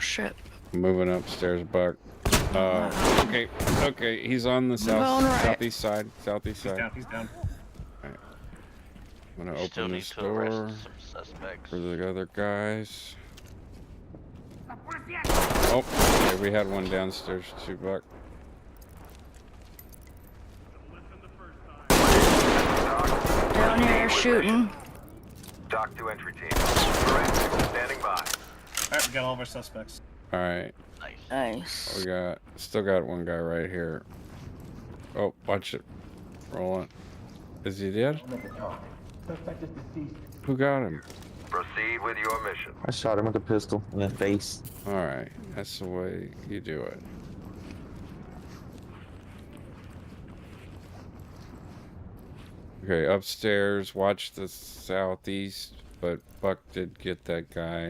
shit. Moving upstairs, Buck. Okay, he's on the southeast side. He's down. Alright. I'm gonna Still open need this to door arrest some suspects. for the other guys. Oh, okay, we had one downstairs too, Buck. Down here shooting. Dock to entry team. Forensics standing by. Alright, we got all of our suspects. Alright. Nice. We still got one guy right here. Oh, watch it. Rolling. Is he dead? Who got him? Proceed with your mission. I shot him with a pistol in the face. Alright, that's the way you do it. Okay, upstairs, watch the southeast, but Buck did get that guy.